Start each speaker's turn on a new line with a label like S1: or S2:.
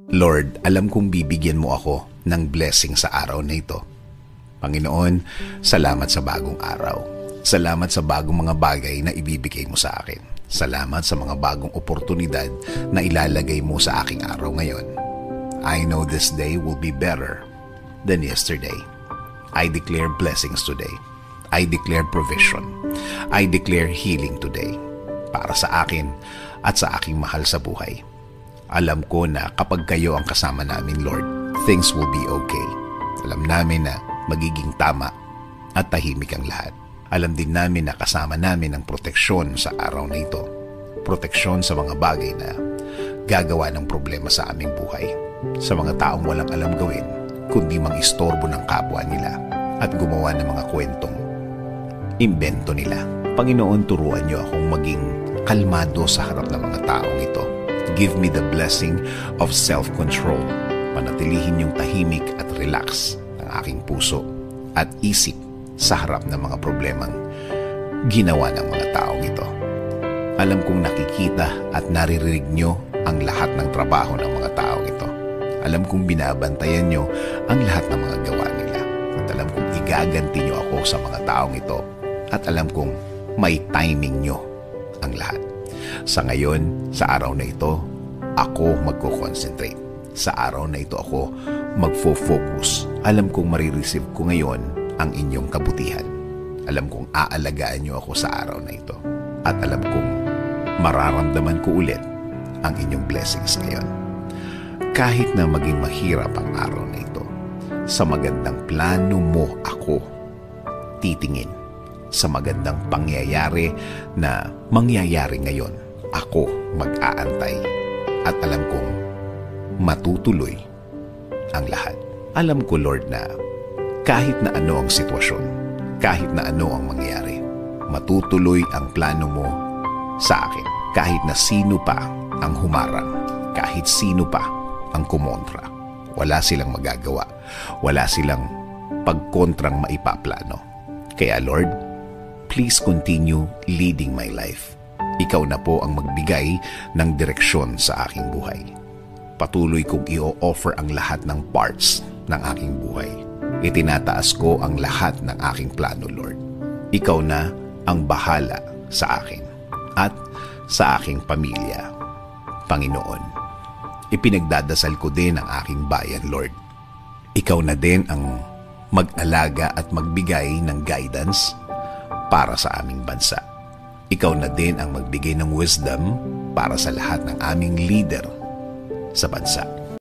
S1: Lord, alam kong bibigyan mo ako ng blessing sa araw na ito. Panginoon, salamat sa bagong araw. Salamat sa bagong mga bagay na ibibigay mo sa akin. Salamat sa mga bagong oportunidad na ilalagay mo sa aking araw ngayon. I know this day will be better than yesterday. I declare blessings today. I declare provision. I declare healing today para sa akin at sa aking mahal sa buhay. Alam ko na kapag kayo ang kasama namin, Lord, things will be okay. Alam namin na magiging tama at tahimik ang lahat. Alam din namin na kasama namin ang proteksyon sa araw na ito. Proteksyon sa mga bagay na gagawa ng problema sa aming buhay. Sa mga taong walang alam gawin, kundi mang-istorbo ng kapwa nila at gumawa ng mga kwentong imbento nila. Panginoon, turuan niyo akong maging kalmado sa harap ng mga taong ito. Give me the blessing of self-control. Panatilihin yung tahimik at relax ng aking puso at isip sa harap ng mga problemang ginawa ng mga taong ito. Alam kong nakikita at naririnig nyo ang lahat ng trabaho ng mga taong ito. Alam kong binabantayan nyo ang lahat ng mga gawa nila. At alam kong igaganti nyo ako sa mga taong ito. At alam kong may timing nyo ang lahat. Sa ngayon, sa araw na ito, ako magko-concentrate. Sa araw na ito ako magfo-focus. Alam kong marireceive ko ngayon ang inyong kabutihan. Alam kong aalagaan niyo ako sa araw na ito. At alam kong mararamdaman ko ulit ang inyong blessings ngayon. Kahit na maging mahirap ang araw na ito, sa magandang plano mo ako titingin. Sa magandang pangyayari na mangyayari ngayon, ako mag-aantay. At alam kong matutuloy ang lahat. Alam ko, Lord, na kahit na ano ang sitwasyon, kahit na ano ang mangyari, matutuloy ang plano mo sa akin. Kahit na sino pa ang humarang, kahit sino pa ang kumontra, wala silang magagawa, wala silang pagkontrang maipaplano. Kaya Lord, please continue leading my life. Ikaw na po ang magbigay ng direksyon sa aking buhay. Patuloy kong i-offer ang lahat ng parts ng aking buhay. Itinataas ko ang lahat ng aking plano, Lord. Ikaw na ang bahala sa akin at sa aking pamilya. Panginoon, ipinagdadasal ko din ang aking bayan, Lord. Ikaw na din ang mag-alaga at magbigay ng guidance para sa aming bansa. Ikaw na din ang magbigay ng wisdom para sa lahat ng aming leader sa bansa.